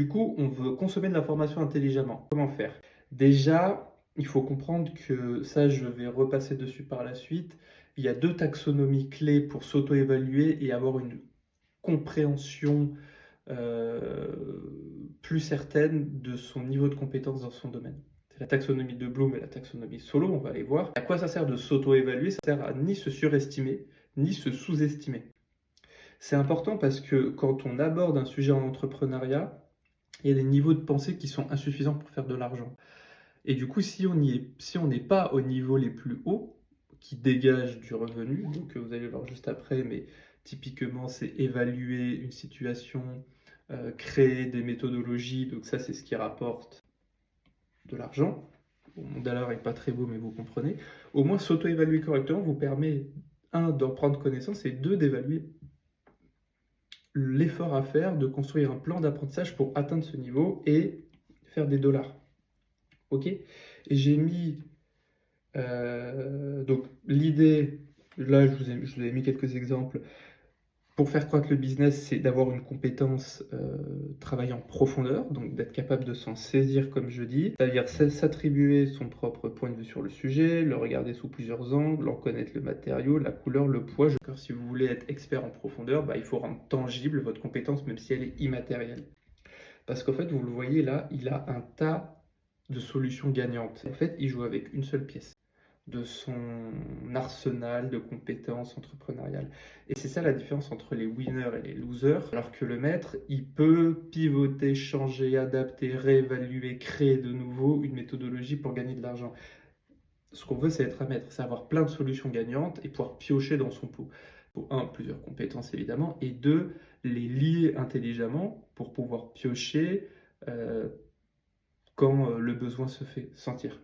du coup, on veut consommer de l'information intelligemment. Comment faire? Déjà, il faut comprendre que ça, je vais repasser dessus par la suite. Il y a 2 taxonomies clés pour s'auto-évaluer et avoir une compréhension, plus certaine de son niveau de compétence dans son domaine. C'est la taxonomie de Bloom et la taxonomie Solo, on va aller voir. À quoi ça sert de s'auto-évaluer? Ça sert à ni se surestimer, ni se sous-estimer. C'est important parce que quand on aborde un sujet en entrepreneuriat, il y a des niveaux de pensée qui sont insuffisants pour faire de l'argent. Et du coup, si on n'est pas au niveau les plus hauts, qui dégagent du revenu, donc vous allez le voir juste après, mais typiquement, c'est évaluer une situation, créer des méthodologies, donc ça, c'est ce qui rapporte de l'argent. Bon, mon dollar n'est pas très beau, mais vous comprenez. Au moins, s'auto-évaluer correctement vous permet, un, d'en prendre connaissance, et deux, d'évaluer l'effort à faire de construire un plan d'apprentissage pour atteindre ce niveau et faire des dollars. Ok? Et j'ai mis donc l'idée, là je vous ai mis quelques exemples. Pour faire croître le business, c'est d'avoir une compétence travailler en profondeur, donc d'être capable de s'en saisir comme je dis, c'est-à-dire s'attribuer son propre point de vue sur le sujet, le regarder sous plusieurs angles, en connaître le matériau, la couleur, le poids. Si vous voulez être expert en profondeur, il faut rendre tangible votre compétence même si elle est immatérielle. Parce qu'en fait, vous le voyez là, il a un tas de solutions gagnantes. En fait, il joue avec une seule pièce de son arsenal de compétences entrepreneuriales. Et c'est ça la différence entre les winners et les losers. Alors que le maître, il peut pivoter, changer, adapter, réévaluer, créer de nouveau une méthodologie pour gagner de l'argent. Ce qu'on veut, c'est être un maître, c'est avoir plein de solutions gagnantes et pouvoir piocher dans son pot. Pour un, plusieurs compétences évidemment, et deux, les lier intelligemment pour pouvoir piocher quand le besoin se fait sentir.